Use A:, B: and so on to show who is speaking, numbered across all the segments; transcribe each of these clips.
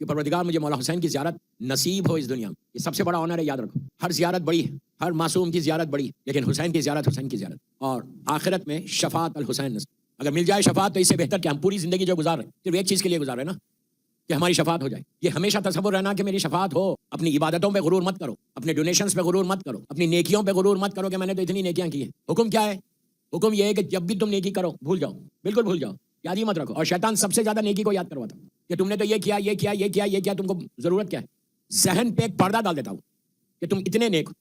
A: کہ پروردگار مجھے مولا حسین کی زیارت نصیب ہو اس دنیا میں. یہ سب سے بڑا آنر ہے, یاد رکھو. ہر زیارت بڑی ہے, ہر معصوم کی زیارت بڑی ہے, لیکن حسین کی زیارت حسین کی زیارت. اور آخرت میں شفاعت الحسین نصیب. اگر مل جائے شفاعت تو اس سے بہتر کہ ہم پوری زندگی جو گزار رہے ہیں صرف ایک چیز کے لیے گزار رہے ہیں نا, کہ ہماری شفاعت ہو جائے. یہ ہمیشہ تصور رہنا کہ میری شفاعت ہو. اپنی عبادتوں پہ غرور مت کرو, اپنے ڈونیشنز پہ غرور مت کرو, اپنی نیکیوں پہ غرور مت کرو کہ میں نے تو اتنی نیکیاں کی ہیں. حکم کیا ہے؟ حکم یہ ہے کہ جب بھی تم نیکی کرو بھول جاؤ, بالکل بھول جاؤ, یاد ہی مت رکھو. اور شیطان سب سے زیادہ نیکی کو یاد کرواتا کہ تم نے تو یہ کیا یہ کیا یہ کیا یہ کیا, تم کو ضرورت کیا ہے. ذہن پہ ایک پردہ ڈال دیتا ہوں کہ تم اتنے نیک ہو.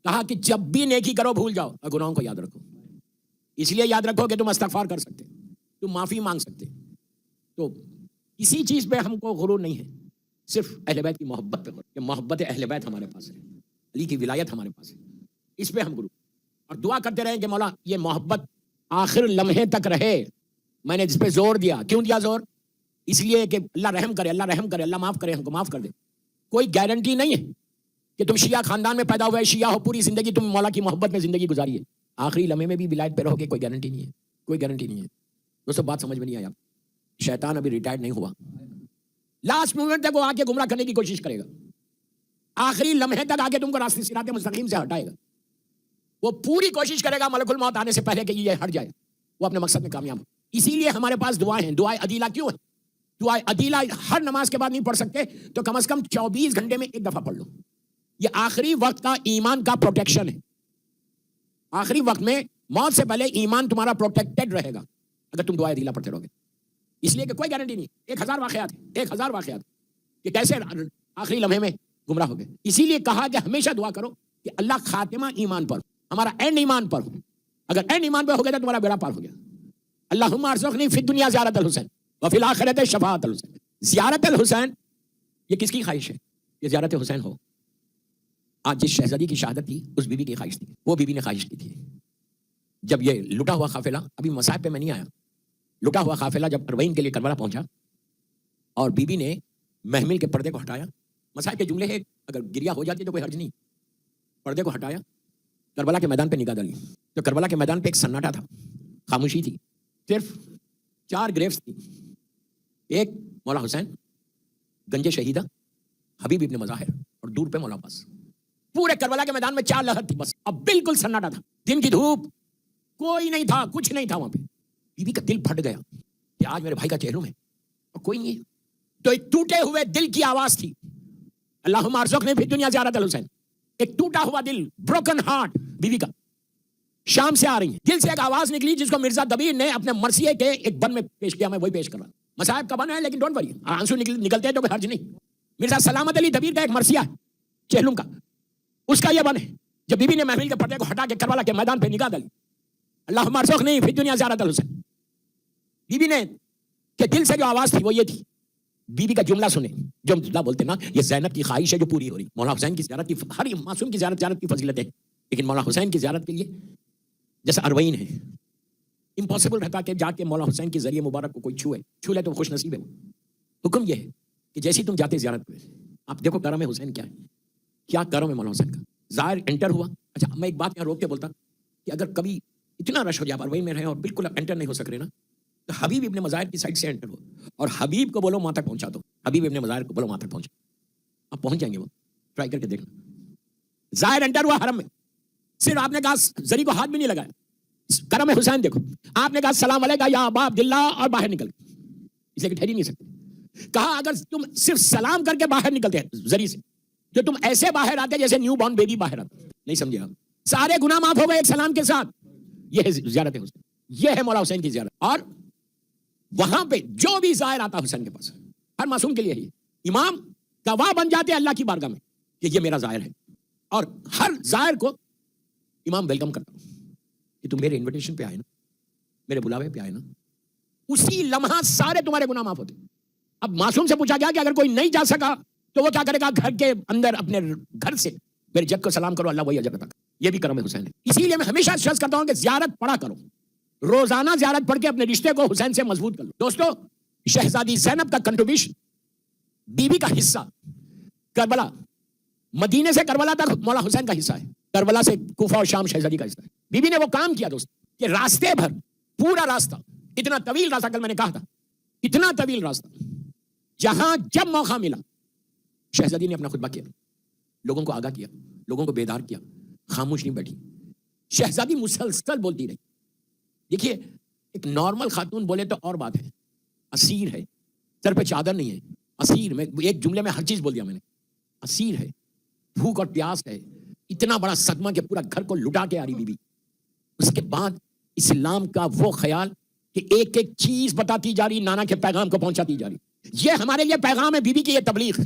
A: کہا کہ جب بھی نیکی کرو بھول جاؤ اور گناہوں کو یاد رکھو. اس لیے یاد رکھو کہ تم استغفار کر سکتے, تم معافی مانگ سکتے. تو کسی چیز پہ ہم کو غرور نہیں ہے, صرف اہل بیت کی محبت پہ غرور, کہ محبت اہل بیت ہمارے پاس ہے, علی کی ولایت ہمارے پاس ہے, اس پہ ہم غرور. اور دعا کرتے رہیں کہ مولا یہ محبت آخر لمحے تک رہے. میں نے جس پہ زور دیا, کیوں دیا زور؟ اس لیے کہ اللہ رحم کرے, اللہ رحم کرے, اللہ معاف کرے, ہم کو معاف کر دے. کوئی گارنٹی نہیں ہے کہ تم شیعہ خاندان میں پیدا ہوئے, شیعہ ہو, پوری زندگی تم مولا کی محبت میں زندگی گزاری ہے, آخری لمحے میں بھی ولایت پہ رہو گے. کوئی گارنٹی نہیں ہے, کوئی گارنٹی نہیں ہے. دوستو بات سمجھ میں نہیں آیا؟ شیطان ابھی ریٹائرڈ نہیں ہوا, لاسٹ مومنٹ تک وہ آ کے گمراہ کرنے کی کوشش کرے گا, آخری لمحے تک آ کے تم کو راستے صراط مستقیم سے ہٹائے گا. وہ پوری کوشش کرے گا ملک الموت آنے سے پہلے کہ یہ ہٹ جائے, وہ اپنے مقصد میں کامیاب ہو. اسی لیے ہمارے پاس دعائیں ہیں. دعائیں عدیلہ کیوں ہیں؟ دعائیں عدیلہ ہر نماز کے بعد نہیں پڑھ سکتے تو کم از کم 24 گھنٹے میں ایک دفعہ پڑھ لو. یہ آخری وقت کا ایمان کا پروٹیکشن ہے. آخری وقت میں موت سے پہلے ایمان تمہارا پروٹیکٹڈ رہے گا اگر تم دعائیں عدیلہ پڑھتے رہو گے. اس لیے کہ کوئی گارنٹی نہیں. 1000 واقعات ہیں, 1000 واقعات کہ کیسے آخری لمحے میں گمراہ ہو گئے. اسی لیے کہا کہ ہمیشہ دعا کرو کہ اللہ خاتمہ ایمان پر, ہمارا اینڈ ایمان پر ہو. اگر اینڈ ایمان پر ہو گیا تو تمہارا بیڑا پار ہو گیا. اللہم ارزقنی فی الدنیا زیارت الحسین وفی الآخرۃ شفاعت الحسین. زیارت الحسین یہ کس کی خواہش ہے؟ یہ زیارت حسین ہو. آج جس شہزادی کی شہادت تھی اس بی بی کی خواہش تھی, وہ بی بی نے خواہش کی تھی. جب یہ لٹا ہوا قافلہ, ابھی مصائب پہ میں نہیں آیا, لٹا ہوا قافلہ جب اربعین کے لیے کربلا پہنچا اور بی بی نے محمل کے پردے کو ہٹایا. مصائب کے جملے ہیں, اگر گریا ہو جاتی تو کوئی حرج نہیں. پردے کو ہٹایا, کربلا کے میدان پہ نگاہ ڈالی تو کربلا کے میدان پہ ایک سناٹا تھا, خاموشی تھی. صرف 4 گریوز تھی. ایک مولا حسین, گنج شہیدہ, حبیب ابن مظاہر, اور دور پہ مولا عباس. پورے کربلا کے میدان میں 4 لہر تھی بس. اب بالکل سناٹا تھا, دن کی دھوپ, کوئی نہیں تھا, کچھ نہیں تھا وہاں پہ. بی بی کا دل پھٹ گیا کہ آج میرے بھائی کا چہلم ہے اور کوئی نہیں ہے. تو ایک ٹوٹے ہوئے دل کی آواز تھی, اللہم ارزقنی فی الدنیا زیارت الحسین. ایک ٹوٹا ہوا دل, بروکن ہارٹ بی بی کا, شام سے آ رہی ہے. دل سے ایک آواز نکلی جس کو مرزا دبیر نے اپنے مرثیے کے ایک بن میں پیش کیا. میں وہی پیش کر رہا ہوں. مصائب کا بن ہے لیکن ڈونٹ وری, آنسو نکلتے ہیں تو کوئی حرج نہیں. مرزا سلامت علی دبیر کا ایک مرثیہ ہے چہلم کا, اس کا یہ بن ہے. جب بی بی نے محمل کے پردے کو ہٹا کے کربلا کے میدان پہ نگاہ ڈالی, اللہم ارزقنی فی الدنیا زیارت الحسین, بی بی نے کہ دل سے جو آواز تھی وہ یہ تھی. بی بی کا جملہ سنیں, جو ہم بولتے نا یہ زینب کی خواہش ہے جو پوری ہو رہی. مولا حسین کی زیارت کی, ہر معصوم کی زیارت کی فضیلت ہے, لیکن مولا حسین کی زیارت کے لیے جیسا اربعین ہے, امپاسبل رہتا کہ جا کے مولا حسین کے ذریعے مبارک کو کوئی چھو لے تو خوش نصیب ہے. حکم یہ ہے کہ جیسی تم جاتے زیارت پہ, آپ دیکھو کرم حسین کیا ہے, کیا کرم ہے مولا حسین کا. ظاہر انٹر ہوا. اچھا میں ایک بات یہاں روک کے بولتا کہ اگر کبھی اتنا رش ہو جائے, اربعین میں رہے اور بالکل انٹر نہیں ہو سک رہے نا, تو حبیب ابن مظاہر کی سائڈ سے انٹر ہو اور حبیب کو بولو وہاں تک پہنچا دو. حبیب ابن مظاہر کو بولو وہاں تک پہنچا, آپ پہنچ جائیں گے. وہ ٹرائی کر کے دیکھنا. ظاہر انٹر ہوا حرم میں, صرف آپ نے کہا زری کو ہاتھ بھی نہیں لگایا. کرم حسین دیکھو, آپ نے کہا السلام علیکم یا ابا عبداللہ اور باہر نکل گئے, اس لیے کہ ٹھہر ہی نہیں سکتے. کہا اگر تم صرف سلام کر کے باہر نکلتے ہیں زری سے, جو تم ایسے باہر آتے جیسے نیو بورن بیبی باہر آتا. نہیں سمجھے آپ, سارے گناہ معاف ہو گئے ایک سلام کے ساتھ. یہ ہے زیارت حسین, یہ ہے مولا حسین کی زیارت. اور وہاں پہ جو بھی زائر آتا حسین کے پاس, ہر معصوم کے لیے ہی امام گواہ بن جاتے اللہ کی بارگاہ میں کہ یہ میرا زائر ہے. اور ہر زائر کو امام ویلکم کرتا ہوں کہ تم میرے انویٹیشن پہ آئے نا, میرے بلاوے پہ آئے نا, اسی لمحہ سارے تمہارے گناہ معاف ہوتے. اب معصوم سے پوچھا گیا کہ اگر کوئی نہیں جا سکا تو وہ کیا کرے گا؟ گھر کے اندر اپنے گھر سے میرے جد کو سلام کرو, اللہ وہی اجر عطا کرے. یہ بھی کرم حسین ہے. اسی لیے میں ہمیشہ اسٹریس کرتا ہوں کہ زیارت پڑھا کرو, روزانہ زیارت پڑھ کے اپنے رشتے کو حسین سے مضبوط کر لو. دوستو شہزادی زینب کا کنٹریبیوشن, بی بی کا حصہ, کربلا, مدینے سے کربلا تک مولا حسین کا حصہ ہے, کربلا سے کوفہ اور شام شہزادی کا حصہ ہے. بی بی نے وہ کام کیا دوست کہ راستے بھر, پورا راستہ, اتنا طویل راستہ, کل میں نے کہا تھا اتنا طویل راستہ, جہاں جب موقع ملا شہزادی نے اپنا خطبہ کیا, لوگوں کو آگاہ کیا, لوگوں کو بیدار کیا, خاموش نہیں بیٹھی. شہزادی مسلسل بولتی رہی. دیکھیے ایک نارمل خاتون بولے تو اور بات ہے, اسیر ہے, سر پہ چادر نہیں ہے, اسیر. میں ایک جملے میں ہر چیز بول دیا میں نے. اسیر ہے, بھوک اور پیاس ہے, اتنا بڑا صدمہ کہ پورا گھر کو لٹا کے آ رہی بیوی. اس کے بعد اسلام کا وہ خیال کہ ایک ایک چیز بتاتی جا رہی, نانا کے پیغام کو پہنچاتی جا رہی. یہ ہمارے لیے پیغام ہے بیوی کی یہ تبلیغ.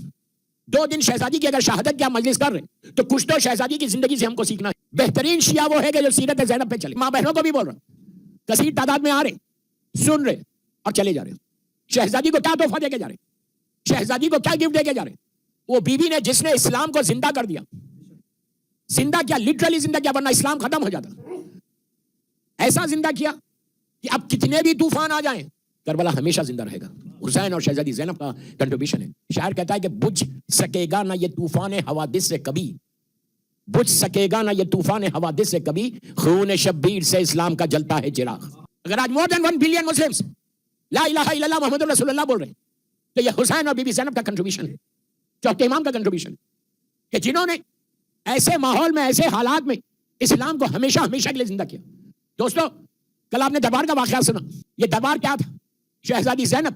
A: 2 دن شہزادی کی اگر شہادت کیا مجلس کر رہے تو کچھ تو شہزادی کی زندگی سے ہم کو سیکھنا ہے. بہترین شیعہ وہ ہے کہ جو سیرت زینب پہ چلے. ماں بہنوں کو بھی بول رہا ہوں, کثیر تعداد میں آ رہے, سن رہے اور چلے جا رہے. شہزادی کو کیا تحفہ دے کے جا رہے, شہزادی کو کیا گفٹ دے کے جا رہے. وہ بیوی نے جس نے اسلام کو زندہ کر دیا. زندہ کیا, لٹرلی زندہ کیا, ورنہ اسلام ختم ہو جاتا. ایسا زندہ کیا کہ اب کتنے بھی طوفان آ جائیں کربلا ہمیشہ زندہ رہے گا. حسین اور شہزادی زینب کا کنٹریبیوشن ہے. شاعر کہتا ہے کہ بجھ سکے گا نہ یہ طوفان حوادث سے کبھی, بجھ سکے گا نہ یہ طوفان حوادث سے کبھی, خون شبیر سے اسلام کا جلتا ہے چراغ. اگر آج مور دین 1 بلین مسلمز لا الہ الا اللہ محمد رسول اللہ بول رہے ہیں تو یہ حسین اور بی بی زینب کا کنٹریبیوشن ہے, چوتھے امام کا کنٹریبیوشن, کہ جنہوں نے ایسے ماحول میں, ایسے حالات میں اسلام کو ہمیشہ ہمیشہ کے لیے زندہ کیا. دوستو کل آپ نے دربار کا واقعہ سنا. یہ دربار کیا تھا؟ شہزادی زینب,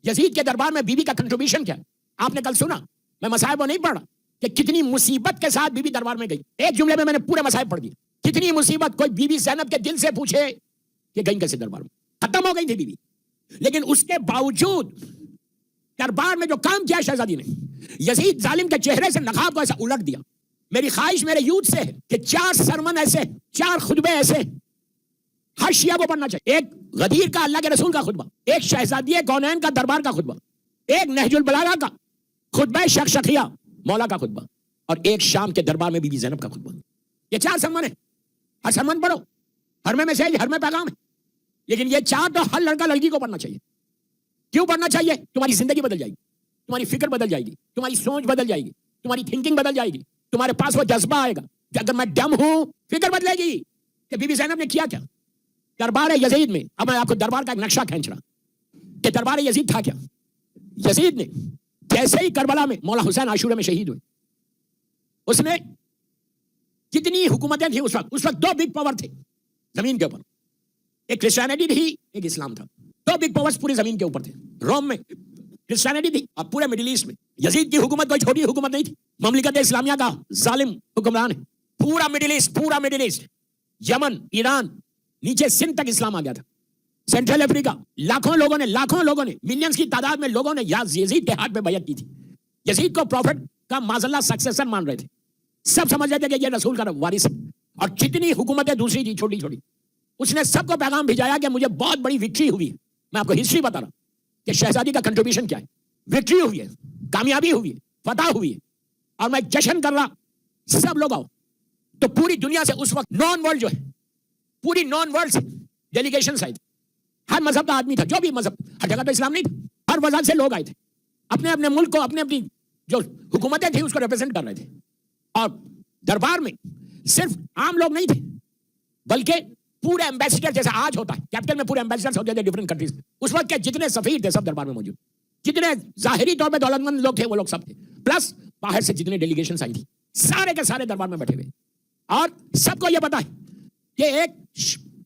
A: یزید کے دربار میں بیوی کا کنٹریبیوشن کیا ہے آپ نے کل سنا. میں مصائب نہیں پڑھ رہا کہ کتنی مصیبت کے ساتھ بیوی دربار میں گئی. ایک جملے میں نے پورے مصائب پڑھ دیے. کتنی مصیبت, کوئی بیوی زینب کے دل سے پوچھے کہ گئی کیسے دربار میں, ختم ہو گئی تھی بیوی. لیکن اس کے باوجود دربار میں جو کام کیا شہزادی نے, یزید ظالم کے چہرے سے نقاب کو ایسا الٹ دیا. میری خواہش میرے یوتھ سے ہے کہ 4 سرمن ایسے, 4 خطبے ایسے ہر شیعہ کو پڑھنا چاہیے. ایک غدیر کا اللہ کے رسول کا خطبہ, ایک شہزادی کونین کا دربار کا خطبہ, ایک نہج البلاغہ کا خطبہ شخشقیہ مولا کا خطبہ, اور ایک شام کے دربار میں بی بی زینب کا خطبہ. یہ 4 سرمن ہے. ہر سرمن پڑھو, ہر میں میسج, ہر میں پیغام ہے. لیکن یہ 4 تو ہر لڑکا لڑکی کو پڑھنا چاہیے. کیوں پڑھنا چاہیے؟ تمہاری زندگی بدل جائے گی, تمہاری فکر بدل جائے گی, تمہاری سوچ بدل جائے گی, تمہاری تھنکنگ بدل جائے گی. تمہارے پاس وہ جذبہ آئے گا کہ اگر میں ڈم ہوں, فکر بدلے گی کہ بی بی زینب نے کیا کیا دربار یزید میں. اب میں آپ کو دربار کا ایک نقشہ کھینچ رہا کہ دربار یزید تھا کیا. یزید نے جیسے ہی کربلا میں مولا حسین عاشورہ میں شہید ہوئے, اس نے جتنی حکومتیں تھیں اس وقت 2 بگ پاور تھے زمین کے اوپر, ایک کرسچینٹی تھی, ایک اسلام تھا. 2 بگ پاورز پوری زمین کے اوپر تھے. روم میں کرسچینٹی تھی اور پورے مڈل ایسٹ میں یزید کی حکومت کوئی چھوٹی حکومت نہیں تھی. مملکت اسلامیہ کا ظالم حکمران ہے. پورا مڈل ایسٹ, یمن, ایران, نیچے سندھ تک اسلام آ گیا تھا. سینٹرل افریقہ, لاکھوں لوگوں نے ملینز کی تعداد میں لوگوں نے یزید کے ہاتھ میں بیعت کی تھی. یزید کو پروفٹ کا معذاللہ سکسیسر مان رہے تھے. سب سمجھ رہے تھے کہ یہ رسول کا وارث ہے. اور جتنی حکومتیں دوسری تھی چھوٹی چھوٹی, اس نے سب کو پیغام بھیجایا کہ مجھے بہت بڑی وکٹری ہوئی ہے. میں آپ کو ہسٹری بتا رہا ہوں کہ شہزادی کا کنٹریبیوشن کیا ہے. وکٹری ہوئی ہے, کامیابی ہوئی ہے, فتح ہوئی ہے, اور میں جشن کر رہا, سب لوگ آؤ. تو پوری دنیا سے اس وقت نان ورلڈ جو ہے, پوری نان ورلڈ سے ڈیلیگیشن آئی تھی. ہر مذہب کا آدمی تھا, جو بھی مذہب, ہر جگہ تو اسلام نہیں تھا, ہر وجہ سے لوگ آئے تھے, اپنے اپنے ملک کو, اپنی جو حکومتیں تھیں اس کو ریپرزینٹ کر رہے تھے. اور دربار میں صرف عام لوگ نہیں تھے بلکہ پورے ایمبیسیڈر, جیسے آج ہوتا ہے کیپٹل میں پورے ایمبیسیڈرز ہوتے تھے ڈیفرنٹ کنٹریز میں, اس وقت کے جتنے سفیر تھے سب دربار میں موجود. جتنے ظاہری طور پہ دولت مند لوگ تھے وہ لوگ سب تھے, پلس باہر سے جتنے ڈیلیگیشنز آئی تھی سارے کے سارے دربار میں بیٹھے ہوئے. اور سب کو یہ پتا ہے کہ ایک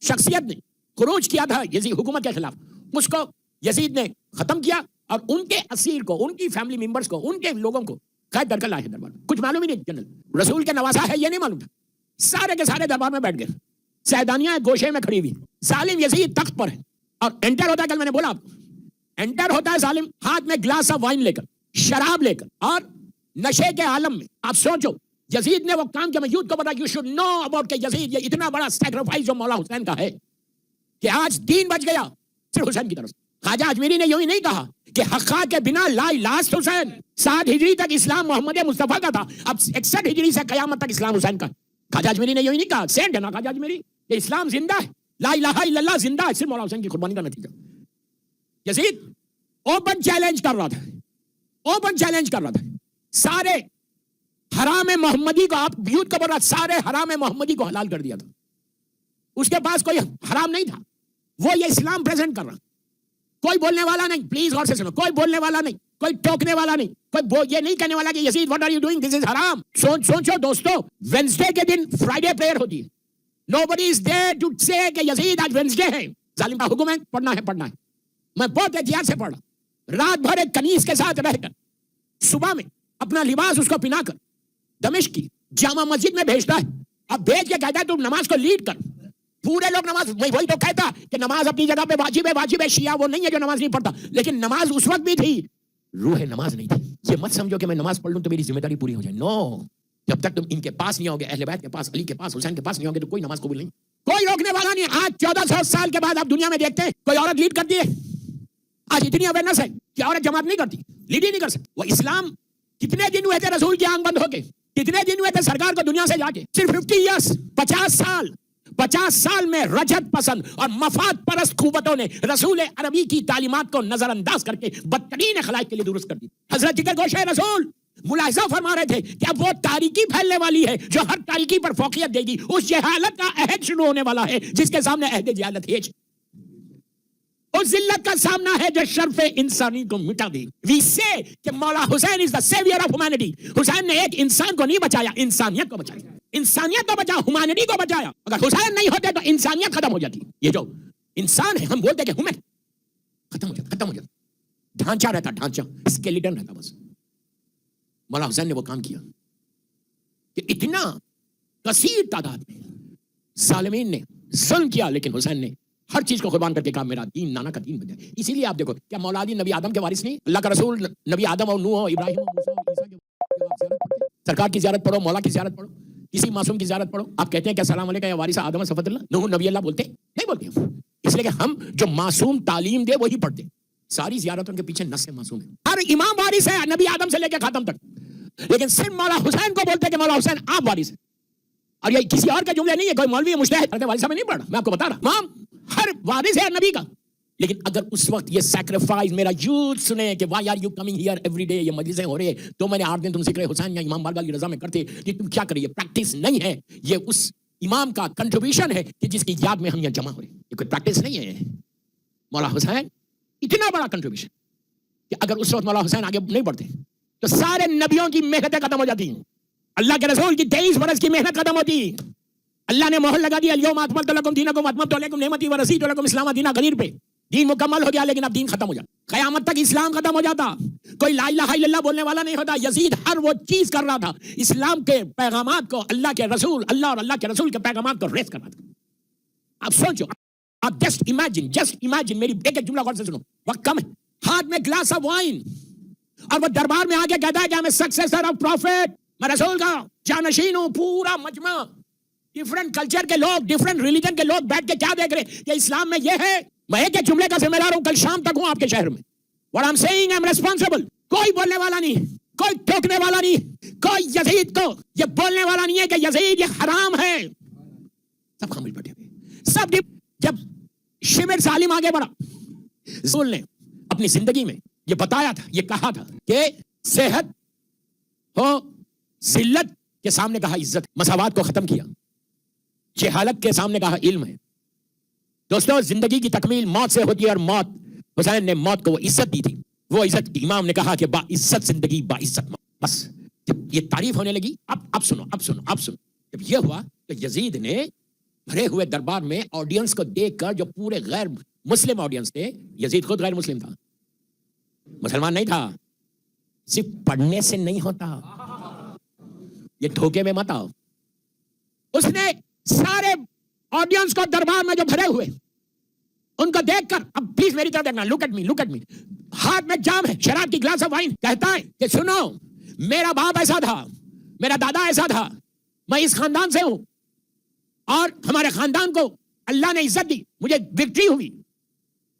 A: شخصیت نے خروج کیا تھا یزید حکومت کے خلاف, اس کو یزید نے ختم کیا اور ان کے اسیر کو, ان کی فیملی ممبرز کو, ان کے لوگوں کو قید کر کے لائے دربار میں. کچھ معلوم ہی نہیں, جنرل رسول کے نواسا ہے یہ نہیں معلوم تھا. سارے کے سارے دربار میں بیٹھ گئے. سیدانیاں گوشے میں کھڑی ہوئی, ظالم یزید تخت پر ہے, اور انٹر ہوتا ہے, کل میں نے بولا انٹر ہوتا ہے ظالم ہاتھ میں گلاس آف وائن لے کر, شراب لے کر, اور نشے کے عالم میں. آپ سوچو یزید نے وہ کام کیا. میں یوتھ کو بتا, یو شوڈ نو اباؤٹ کہ یزید یہ اتنا بڑا سیکریفائس جو مولا حسین کا ہے کہ آج دین بچ گیا صرف حسین کی طرف سے. خواجہ اجمیری نے یوں ہی نہیں کہا کہ حقا کے بنا لا لاست حسین. 7 ہجری تک اسلام محمد مصطفیٰ کا تھا, اب 61 ہجری سے قیامت تک اسلام حسین کا. خواجہ اجمیری نے یوں ہی نہیں کہا, سینٹ ہے نا خواجہ اجمیری, کہ اسلام زندہ ہے, لا الہ الا اللہ زندہ ہے, صرف مولا حسین کی قربانی کا نتیجہ. یزید اوپن چیلنج کر رہا تھا, اوپن چیلنج کر رہا تھا سارے حرام محمدی کو. آپ یوتھ کو بول رہا, سارے حرام محمدی کو حلال کر دیا تھا. اس کے پاس کوئی حرام نہیں تھا, وہ یہ اسلام پریزنٹ کر رہا. کوئی بولنے والا نہیں, پلیز غور سے سنو, کوئی بولنے والا نہیں, کوئی ٹوکنے والا نہیں, کوئی یہ نہیں کہنے والا کہ یزید what are you doing, this is حرام. سوچو دوستو, وینسڈے کے دن فرائیڈے پریئر ہوتی ہے. nobody is there to say کہ یزید آج وینسڈے ہے. ظالم کا حکم ہے, پڑھنا ہے. میں بہت احتیاط سے پڑھا, رات بھر ایک کنیز کے ساتھ رہ کر صبح میں اپنا لباس اس کو پہنا کر دمشق کی جامع مسجد میں بھیجتا ہے. اب بھیج کے کہتا ہے تم نماز کو لیڈ کر. پورے لوگ نماز, وہی تو کہتا کہ نماز اپنی جگہ پہ واجب ہے. شیعہ وہ نہیں ہے جو نماز نہیں پڑھتا, لیکن نماز اس وقت بھی تھی, روح نماز نہیں تھی. یہ مت سمجھو کہ میں نماز پڑھ لوں تو میری ذمہ داری پوری ہو جائے. نو, جب تک تم ان کے پاس نہیں ہوگے, اہل بیت کے پاس, علی کے پاس, حسین کے پاس نہیں ہوگے, تو کوئی نماز قبول نہیں, کوئی روکنے والا نہیں. آج 1400 سال کے بعد آپ دنیا میں دیکھتے ہیں کوئی عورت لیڈ کرتی ہے. آج اتنی اویئرنس ہے کہ عورت جماعت نہیں کرتی, لیڈ ہی نہیں کر سکتی. وہ اسلام کتنے دن ہوئے تھے رسول کی آنکھ بند ہو کے, کتنے دن ہوئے تھے سرکار کو دنیا سے جا کے, صرف 50 ایئرس, 50 سال میں رجت پسند اور مفاد پرست قوتوں نے رسول عربی کی تعلیمات کو نظر انداز کر کے بدترین خلائق کے لیے درست کر دی. حضرت جگر گوشہ رسول ملاحظہ فرما رہے تھے کہ اب وہ تاریکی پھیلنے والی ہے جو ہر تاریکی پر فوقیت دے گی. اس جہالت کا عہد شروع ہونے والا ہے جس کے سامنے عہد جہالت ہے. اس ذلت کا سامنا ہے جو شرف انسانی کو مٹا دے. وی سے کہ مولا حسین is the savior of humanity. حسین نے ایک انسان کو نہیں بچایا, انسانیت کو بچایا. انسانیت کو بچایا, ہیومینٹی کو بچایا. اگر حسین نہیں ہوتے تو انسانیت ختم ہو جاتی. یہ جو انسان ہے, ہم بولتے کہ ہیومن, ختم ہو جاتا. ڈھانچہ رہتا, ڈھانچہ, اسکیلیٹن رہتا بس. مولا حسین نے وہ کام کیا کہ اتنا کثیر تعداد میں ظالمین نے ظلم کیا, لیکن حسین نے ہر چیز کو قربان کر کے کہا میرا دین نانا کا دین بن جائے. اسی لیے آپ دیکھو, کیا مولا علی نبی آدم کے وارث نہیں؟ اللہ کا رسول نبی آدم اور نوح اور ابراہیم اور موسیٰ اور عیسیٰ کے سرکار کی زیارت پڑھو, مولا کی زیارت پڑھو, کسی معصوم کی زیارت پڑھو. آپ کہتے ہیں کہ السلام علیکم یا وارث آدم صفوت اللہ, نوح نبی اللہ بولتے نہیں بولتے, اس لیے کہ ہم جو معصوم تعلیم دے وہی پڑھتے. ساری زیارتوں کے پیچھے نص معصوم ہے. ہر امام وارث ہے نبی آدم سے لے کے خاتم تک, لیکن صرف مولا حسین کو بولتے کہ مولا حسین آپ وارث ہیں. اور یہ کسی اور کا جملہ نہیں ہے, کوئی مولوی مجتہد وارث میں نہیں پڑھ رہا, میں آپ کو بتا رہا. امام ہر وارث ہے نبی کا. لیکن اگر اس وقت یہ سیکریفائز میرا یوتھ سنے کہ why are you coming here every day, یہ مجلسیں ہو رہے ہیں تو میں نے 8 دن تم ذکر حسین یا امام بارگاہ کی رضا میں کرتے, کہ تم کیا کریں, یہ پریکٹس نہیں ہے, یہ اس امام کا کنٹریبیوشن ہے کہ جس کی یاد میں ہم یہاں جمع ہو رہے ہیں. یہ کوئی پریکٹس نہیں ہے. مولا حسین اتنا بڑا کنٹریبیوشن کہ اگر اس وقت مولا حسین آگے نہیں بڑھتے تو سارے نبیوں کی محنتیں ختم ہو جاتی ہیں. اللہ کے رسول کی 23 برس کی محنت ختم ہوتی. اللہ نے مہر لگا دی, الیوم اکملت لکم دینکم واتممت علیکم نعمتی ورضیت لکم الاسلام دینا. غدیر پہ دین مکمل ہو گیا, لیکن اب دین ختم ہو جاتا. قیامت تک اسلام ختم ہو جاتا, کوئی لا الہ الا اللہ بولنے والا نہیں ہوتا. یزید ہر وہ چیز کر رہا تھا اسلام کے پیغامات کو, اللہ کے رسول, اللہ اور اللہ کے رسول کے پیغامات کو ریس کر رہا تھا. آپ سوچو, آپ جسٹ امیجن, میری ایک جملہ غور سے سنو, وقت کم ہے. ہاتھ میں گلاس آف وائن, اور وہ دربار میں آ کے کہتا ہے کہ میں سکسیسر آف پروفیٹ, میں رسول کا جانشین ہوں. پورا مجمع, ڈفرنٹ کلچر کے لوگ, ڈفرنٹ ریلیجن کے لوگ بیٹھ کے کیا دیکھ رہے کہ اسلام میں یہ ہے. میں ایک جملے کا ذمہ دار ہوں, کل شام تک ہوں آپ کے شہر میں. What I'm saying, I'm responsible. کوئی بولنے والا نہیں, کوئی ٹوکنے والا نہیں, کوئی یزید کو یہ بولنے والا نہیں ہے کہ یزید یہ حرام ہے. سب خاموش بیٹھے ہوئے, سب. جب شبر سالم آگے بڑھا, رسول نے اپنی زندگی میں یہ بتایا تھا, یہ کہا تھا کہ صحت ہو, ذلت کے سامنے کہا عزت, مساوات کو ختم کیا, جہالت کے سامنے کہا علم ہے. دوستو, زندگی کی تکمیل موت سے ہوتی ہے, اور موت, حسین نے موت کو وہ عزت دی تھی. وہ عزت کی امام نے کہا کہ با عزت زندگی با عزت موت. بس جب یہ تعریف ہونے لگی, اب سنو. جب یہ ہوا تو یزید نے بھرے ہوئے دربار میں آڈینس کو دیکھ کر, جو پورے غیر مسلم آڈینس تھے, یزید خود غیر مسلم تھا, مسلمان نہیں تھا. صرف پڑھنے سے نہیں ہوتا, یہ دھوکے میں مت آؤ. اس نے سارے آڈینس کو دربار میں جو بھرے ہوئے, ان کو دیکھ کر, اب پلیز میری طرف دیکھنا, لک ایٹ می, ہاتھ میں جام ہے, شراب کی گلاس آف وائن, کہتا ہے کہ سنو, میرا باپ ایسا تھا, میرا دادا ایسا تھا, میں اس خاندان سے ہوں, اور ہمارے خاندان کو اللہ نے عزت دی, مجھے وکٹری ہوئی.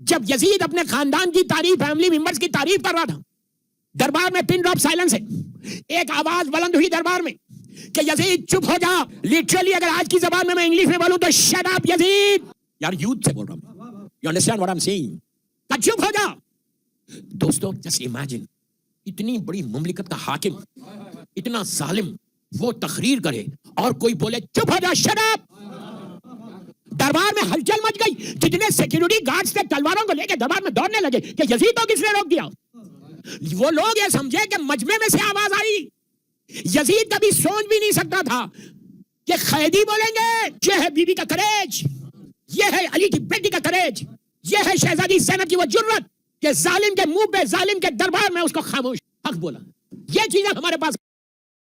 A: جب یزید اپنے خاندان کی تعریف, فیملی ممبرز کی تعریف کر رہا تھا, دربار میں پن ڈراپ سائلنس ہے. ایک آواز بلند ہوئی دربار میں کہ یزید چپ ہو جا. لٹرلی اگر آج کی زبان میں انگلش میں بولوں تو شٹ اپ یزید. یار یوتھ سے بول رہا ہوں, you understand what I am saying, کہ چپ ہو جا. دوستو, جسٹ امیجن, اتنی بڑی مملکت کا حاکم, اتنا ظالم, وہ تقریر کرے اور کوئی بولے چپ ہو جا, شٹ اپ. دربار میں ہلچل مچ گئی. جتنے سیکیورٹی گارڈز تھے تلواروں کو لے کے دربار میں دوڑنے لگے کہ یزید کو کس نے روک دیا. وہ لوگ یہ سمجھے کہ مجمع میں سے آواز آئی. یزید کبھی سوچ بھی نہیں سکتا تھا کہ قیدی بولیں گے یہ ہے بی بی کا کریج, یہ ہے علی کی بیٹی کا کریج, یہ ہے شہزادی زینب کی وہ جرت کہ ظالم کے منہ پہ ظالم کے دربار میں اس کو خاموش حق بولا. یہ چیزیں ہمارے پاس